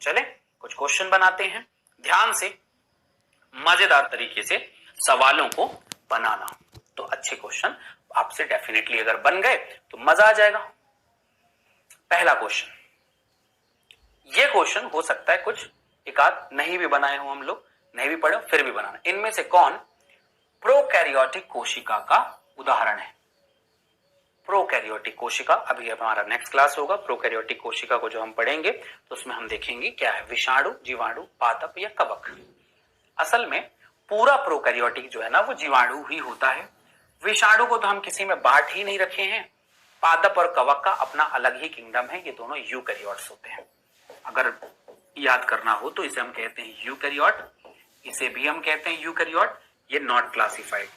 चले कुछ क्वेश्चन बनाते हैं, ध्यान से मजेदार तरीके से सवालों को बनाना। तो अच्छे क्वेश्चन आपसे डेफिनेटली अगर बन गए तो मजा आ जाएगा। पहला क्वेश्चन, ये क्वेश्चन हो सकता है कुछ एक आध नहीं भी बनाए हो, हम लोग नहीं भी पढ़े फिर भी बनाना। इनमें से कौन प्रोकैरियोटिक कोशिका का उदाहरण है? प्रोकैरियोटिक कोशिका अभी हमारा नेक्स्ट क्लास होगा। प्रोकैरियोटिक कोशिका को जो हम पढ़ेंगे तो उसमें हम देखेंगे क्या है, विषाणु, जीवाणु, पादप या कवक। असल में पूरा प्रोकैरियोटिक जो है ना वो जीवाणु ही होता है। विषाणु को तो हम किसी में बांट ही नहीं रखे हैं। पादप और कवक का अपना अलग ही किंगडम है, ये दोनों यूकैरियोट्स होते हैं। अगर याद करना हो तो इसे हम कहते हैं यूकैरियोट, इसे भी हम कहते हैं यूकैरियोट। ये नॉट क्लासिफाइड,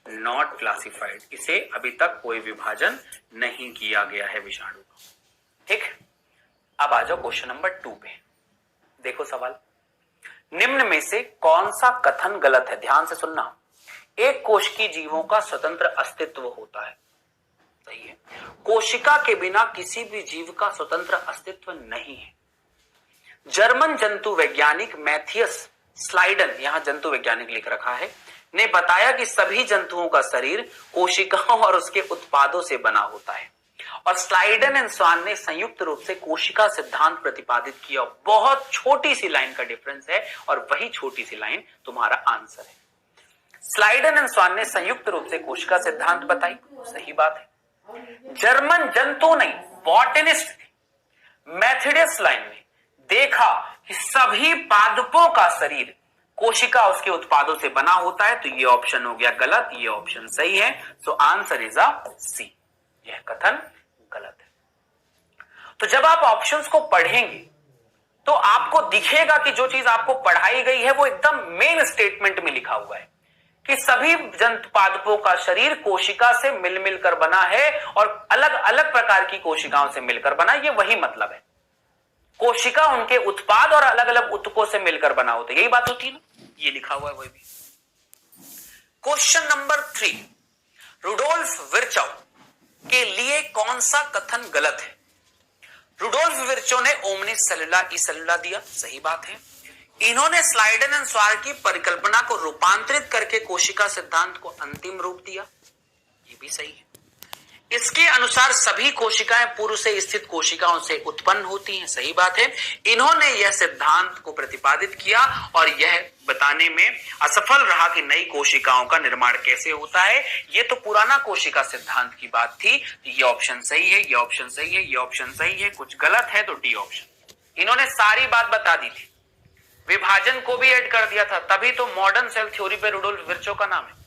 नॉट क्लासिफाइड, इसे अभी तक कोई विभाजन नहीं किया गया है विषाणु का। ठीक, अब आ जाओ क्वेश्चन नंबर 2 पे। देखो सवाल, निम्न में से कौन सा कथन गलत है? ध्यान से सुनना। एक कोश की जीवों का स्वतंत्र अस्तित्व होता है, सही है। कोशिका के बिना किसी भी जीव का स्वतंत्र अस्तित्व नहीं है। जर्मन जंतु वैज्ञानिक मैथियस स्लाइडन, यहां जंतु वैज्ञानिक लिख रखा है, ने बताया कि सभी जंतुओं का शरीर कोशिकाओं और उसके उत्पादों से बना होता है। और स्लाइडन एंड स्वान ने संयुक्त रूप से कोशिका सिद्धांत प्रतिपादित किया। बहुत छोटी सी लाइन का डिफरेंस है और वही छोटी सी लाइन तुम्हारा आंसर है। स्लाइडन एंड स्वान ने संयुक्त रूप से कोशिका सिद्धांत बताई, सही बात है। जर्मन जंतु नहीं, बॉटनिस्ट मैथियस लाइन ने देखा कि सभी पादपों का शरीर कोशिका उसके उत्पादों से बना होता है, तो ये ऑप्शन हो गया गलत, ये ऑप्शन सही है। सो आंसर इज अ सी, यह कथन गलत है। तो जब आप ऑप्शंस को पढ़ेंगे तो आपको दिखेगा कि जो चीज आपको पढ़ाई गई है वो एकदम मेन स्टेटमेंट में लिखा हुआ है कि सभी जंतु पादपों का शरीर कोशिका से मिल मिलकर बना है और अलग अलग प्रकार की कोशिकाओं से मिलकर बना। ये वही मतलब है, कोशिका उनके उत्पाद और अलग अलग ऊतकों से मिलकर बना होता है, यही बात होती है ना, ये लिखा हुआ है वही भी। क्वेश्चन नंबर 3, रुडोल्फ विर्चो के लिए कौन सा कथन गलत है? रुडोल्फ विर्चो ने ओमनिस सेलुला ई सेलुला दिया, सही बात है। इन्होंने स्लाइडन एंड स्वार की परिकल्पना को रूपांतरित करके कोशिका सिद्धांत को अंतिम रूप दिया, ये भी सही है। इसके अनुसार सभी कोशिकाएं पूर्व से स्थित कोशिकाओं से उत्पन्न होती हैं, सही बात है। इन्होंने यह सिद्धांत को प्रतिपादित किया और यह बताने में असफल रहा कि नई कोशिकाओं का निर्माण कैसे होता है। यह तो पुराना कोशिका सिद्धांत की बात थी। ये ऑप्शन सही है, ये ऑप्शन सही है, ये ऑप्शन सही है, कुछ गलत है तो डी ऑप्शन। इन्होंने सारी बात बता दी थी, विभाजन को भी ऐड कर दिया था, तभी तो मॉडर्न सेल थ्योरी पे रुडोल्फ विर्चो का नाम है।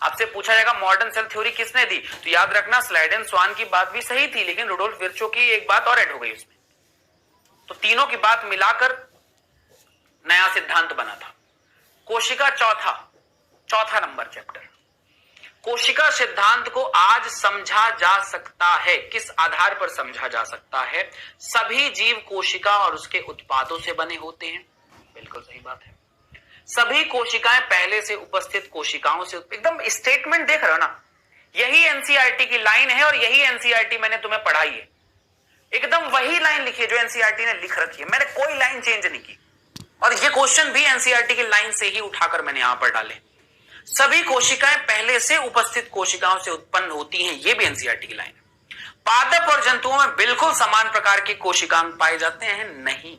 आपसे पूछा जाएगा मॉडर्न सेल थ्योरी किसने दी, तो याद रखना स्लाइडन स्वान की बात भी सही थी, लेकिन रुडोल्फ विर्चो की एक बात और ऐड हो गई उसमें। तो तीनों की बात मिलाकर नया सिद्धांत बना था। कोशिका चौथा नंबर चैप्टर। कोशिका सिद्धांत को आज समझा जा सकता है, किस आधार पर समझा जा सकता है? सभी जीव कोशिका और उसके उत्पादों से बने होते हैं, बिल्कुल सही बात है। सभी कोशिकाएं पहले से उपस्थित कोशिकाओं से, एकदम स्टेटमेंट देख रहे हो ना, यही एनसीईआरटी की लाइन है और यही एनसीईआरटी मैंने तुम्हें पढ़ाई है। एकदम वही लाइन लिखी है जो एनसीईआरटी ने लिख रखी है, मैंने कोई लाइन चेंज नहीं की। और ये क्वेश्चन भी एनसीईआरटी की लाइन से ही उठाकर मैंने यहां पर डाले। सभी कोशिकाएं पहले से उपस्थित कोशिकाओं से उत्पन्न होती हैं, ये भी एनसीईआरटी की लाइन है। पादप और जंतुओं में बिल्कुल समान प्रकार के कोशिकांग पाए जाते हैं, नहीं,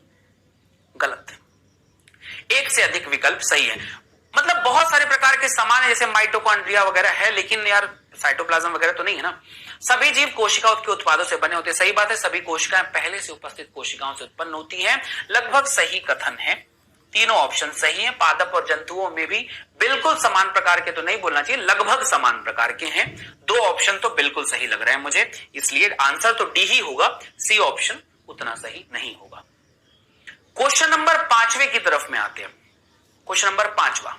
गलत है। एक से अधिक विकल्प सही है, मतलब बहुत सारे प्रकार के समान है, जैसे माइटोकॉन्ड्रिया वगैरह है, लेकिन यार साइटोप्लाज्म वगैरह तो नहीं है ना। सभी जीव कोशिका के उत्पादों से बने होते हैं, सही बात है। सभी कोशिकाएं पहले से उपस्थित कोशिकाओं से उत्पन्न होती हैं, लगभग सही कथन है। तीनों ऑप्शन सही हैं। पादप और जंतुओं में भी बिल्कुल समान प्रकार के तो नहीं बोलना चाहिए, लगभग समान प्रकार के हैं। दो ऑप्शन तो बिल्कुल सही लग रहे हैं मुझे, इसलिए आंसर तो डी ही होगा, सी ऑप्शन उतना सही नहीं होगा। क्वेश्चन नंबर 5वें की तरफ में आते हैं। क्वेश्चन नंबर 5वां,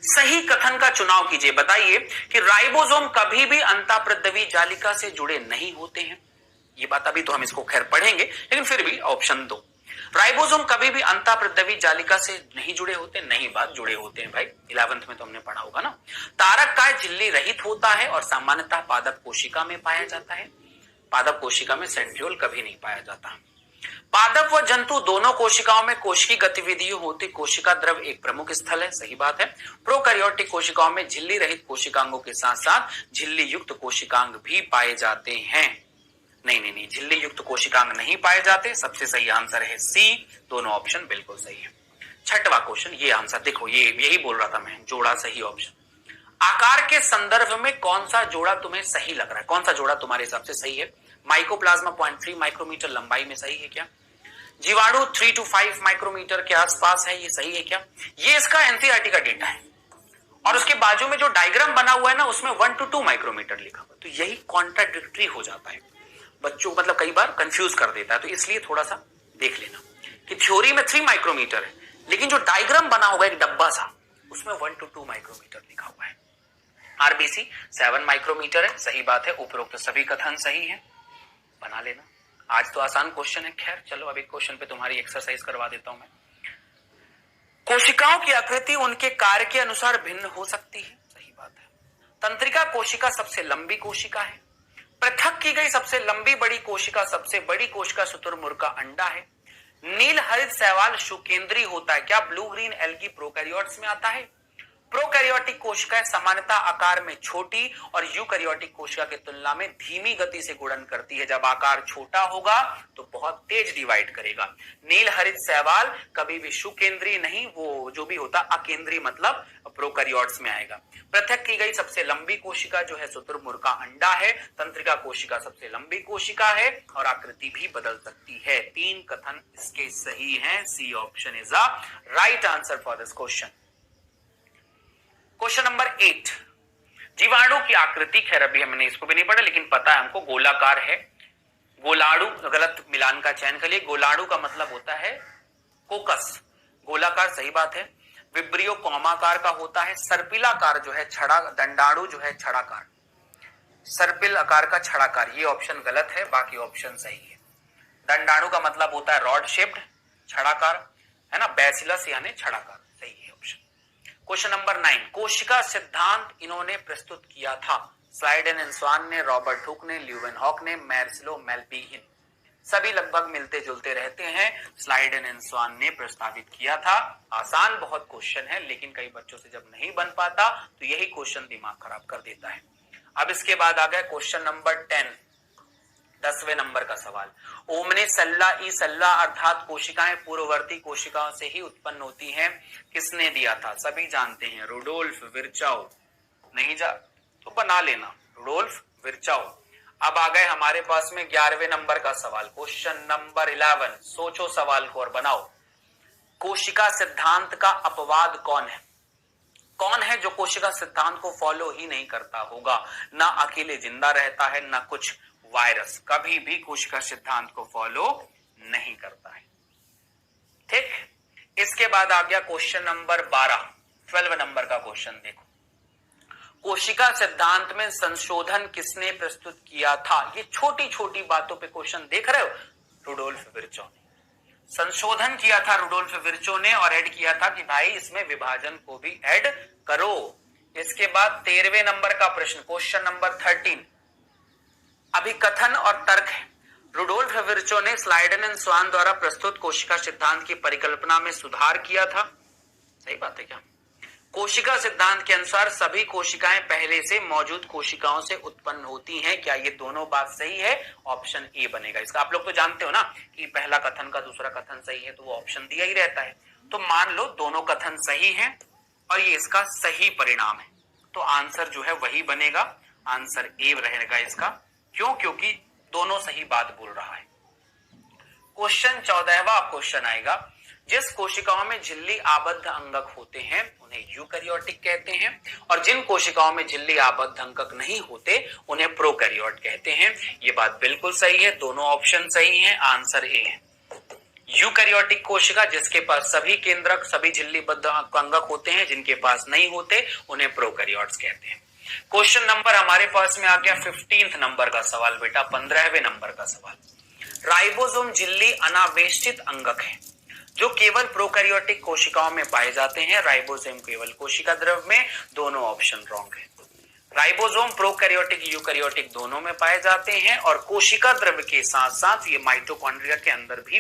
सही कथन का चुनाव कीजिए। बताइए कि राइबोसोम कभी भी अंतःप्रद्रवी जालिका से जुड़े नहीं होते हैं। ये बात अभी तो हम इसको खैर पढ़ेंगे, लेकिन फिर भी ऑप्शन 2, राइबोसोम कभी भी अंतःप्रद्रवी जालिका से नहीं जुड़े होते। नहीं बात, जुड़े होते हैं भाई, 11th में तो हमने पढ़ा होगा ना। तारक काय झिल्ली रहित होता है और सामान्यतः पादप कोशिका में पाया जाता है। पादप कोशिका में सेंट्रियोल कभी नहीं पाया जाता। पादप व जंतु दोनों कोशिकाओं में कोशिकीय गतिविधि होती, कोशिका द्रव एक प्रमुख स्थल है, सही बात है। प्रोकैरियोटिक कोशिकाओं में झिल्ली रहित कोशिकांगों के साथ साथ झिल्ली युक्त कोशिकांग भी पाए जाते हैं। नहीं, झिल्ली युक्त कोशिकांग नहीं पाए जाते। सबसे सही आंसर है सी, दोनों ऑप्शन बिल्कुल सही है। छठवां क्वेश्चन, ये आंसर देखो, ये यही बोल रहा था मैं, जोड़ा सही ऑप्शन। आकार के संदर्भ में कौन सा जोड़ा तुम्हें सही लग रहा है, कौन सा जोड़ा तुम्हारे हिसाब से सही है? माइकोप्लाज्मा 0.3 माइक्रोमीटर लंबाई में सही है क्या? जीवाणु 3 to 5 माइक्रोमीटर के आसपास है, ये सही है क्या? ये इसका एनसीईआरटी का डेटा है। और उसके बाजू में जो डायग्राम बना हुआ है ना, उसमें 1 to 2 माइक्रोमीटर लिखा हुआ, तो यही कॉन्ट्राडिक्टरी हो जाता है बच्चों को, मतलब कई बार कंफ्यूज कर देता है। तो इसलिए थोड़ा सा देख लेना कि थ्योरी में 3 माइक्रोमीटर है, लेकिन जो डायग्राम बना होगा एक डब्बा सा, उसमें 1 to 2 माइक्रोमीटर लिखा हुआ है। आरबीसी 7 माइक्रोमीटर है, सही बात है। उपरोक्त सभी कथन सही है, बना लेना। आज तो आसान क्वेश्चन है। खैर चलो, अब एक क्वेश्चन पे तुम्हारी एक्सरसाइज करवा देता हूं मैं। कोशिकाओं की आकृति उनके कार्य के अनुसार भिन्न हो सकती है, सही बात है। तंत्रिका कोशिका सबसे लंबी कोशिका है। पृथक की गई सबसे लंबी बड़ी कोशिका सबसे बड़ी कोशिका शुतुरमुर्ग का अंडा है। नील हरित शैवाल शुकेंद्रीय होता है। क्या ब्लू ग्रीन एल्गी प्रोकैरियोट्स में आता है? प्रोकैरियोटिक कोशिकाएं सामान्यतः आकार में छोटी और यूकैरियोटिक कोशिका की तुलना में धीमी गति से गुणन करती है। जब आकार छोटा होगा तो बहुत तेज डिवाइड करेगा। नील हरित शैवाल कभी भी शुकेंद्रीय नहीं, वो जो भी होता अकेंद्रीय, मतलब प्रोकैरियोट्स में आएगा। पृथक की गई सबसे लंबी कोशिका जो है शुतुरमुर्ग का अंडा है। तंत्रिका कोशिका सबसे लंबी कोशिका है और आकृति भी बदल सकती है। 3 कथन इसके सही हैं। C option is the right answer for this question. Question number 8, जीवाणु की आकृति, खैर अभी हमने इसको भी नहीं पढ़ा, लेकिन पता है हमको, गोलाकार है। गोलाड़ू, गलत मिलान का चयन करिए। गोलाड़ू का मतलब होता है कोकस, गोलाकार, सही बात है। विब्रियो कौमाकार का होता है। सर्पिलाकार जो है छड़ा, दंडाणु जो है छड़ाकार, सर्पिल आकार का छड़ाकार, ये ऑप्शन गलत है, बाकी ऑप्शन सही है। दंडाणु का मतलब होता है रॉड शेप्ड, छड़ाकार है ना, बैसिलस यानी छड़ाकार, सही है ऑप्शन। क्वेश्चन नंबर 9, कोशिका सिद्धांत इन्होंने प्रस्तुत किया था? स्लाइडेन ने, रॉबर्ट हुक ने, ल्यूवेनहॉक ने, मैर्सलो, मेल्पिगिन। सभी लगभग मिलते जुलते रहते हैं। स्लाइडेन ने प्रस्तावित किया था। आसान बहुत क्वेश्चन है, लेकिन कई बच्चों से जब नहीं बन पाता तो यही क्वेश्चन दिमाग खराब कर देता है। अब इसके बाद आ गया क्वेश्चन नंबर 10, 10वें नंबर का सवाल। ओमने सल्ला ई सल्ला अर्थात कोशिकाएं पूर्ववर्ती कोशिकाओं से ही उत्पन्न होती हैं, किसने दिया था? सभी जानते हैं, रुडोल्फ विर्चाउ। नहीं जा तो बना लेना, रुडोल्फ विर्चाउ। अब आ गए हमारे पास में 11वें नंबर का सवाल, क्वेश्चन नंबर 11। सोचो सवाल को और बनाओ। कोशिका सिद्धांत का अपवाद कौन है? कौन है जो कोशिका सिद्धांत को फॉलो ही नहीं करता होगा? ना अकेले जिंदा रहता है, ना कुछ वायरस, कभी भी कोशिका सिद्धांत को फॉलो नहीं करता है। ठीक, इसके बाद आ गया क्वेश्चन नंबर 12, 12 नंबर का क्वेश्चन देखो। कोशिका सिद्धांत में संशोधन किसने प्रस्तुत किया था? ये छोटी छोटी बातों पे क्वेश्चन देख रहे हो, रुडोल्फ विर्चो ने संशोधन किया था। रुडोल्फ विर्चो ने और ऐड किया था कि भाई इसमें विभाजन को भी ऐड करो। इसके बाद 13वें नंबर का प्रश्न, क्वेश्चन नंबर 13, अभिकथन और तर्क है। रुडोल्फ विर्चो ने स्लाइडेन द्वारा प्रस्तुत कोशिका सिद्धांत की परिकल्पना में सुधार किया था, सही बात है क्या? कोशिका सिद्धांत के अनुसार सभी कोशिकाएं पहले से मौजूद कोशिकाओं से उत्पन्न होती हैं। क्या ये दोनों बात सही है? ऑप्शन ए बनेगा इसका। आप लोग तो जानते हो ना कि पहला कथन का दूसरा कथन सही है, तो वो ऑप्शन दिया ही रहता है। तो मान लो दोनों कथन सही हैं और ये इसका सही परिणाम है, तो आंसर जो है वही बनेगा, आंसर ए रहेगा इसका। क्यों? क्योंकि दोनों सही बात बोल रहा है। क्वेश्चन 14वां क्वेश्चन आएगा, जिस कोशिकाओं में झिल्ली आबद्ध अंगक होते हैं उन्हें यूकैरियोटिक कहते हैं, और जिन कोशिकाओं में झिल्ली आबद्ध अंगक नहीं होते उन्हें प्रोकैरियोट कहते हैं। ये बात बिल्कुल सही है, दोनों ऑप्शन सही हैं, आंसर ए है। यूकैरियोटिक कोशिका जिसके पास सभी केंद्रक, सभी झिल्लीबद्ध अंगक होते हैं, जिनके पास नहीं होते उन्हें प्रोकैरियोट्स कहते हैं। क्वेश्चन नंबर हमारे पास में आ गया 15 नंबर का सवाल बेटा, 15वें नंबर का सवाल। राइबोसोम झिल्ली अनावेष्टित अंगक है जो केवल प्रोकैरियोटिक कोशिकाओं में पाए जाते हैं। राइबोसोम केवल कोशिका द्रव में, दोनों ऑप्शन रॉन्ग है। राइबोसोम प्रोकैरियोटिक यूकैरियोटिक दोनों में पाए जाते हैं और कोशिका द्रव्य के साथ साथ ये माइटोकॉन्ड्रिया के अंदर भी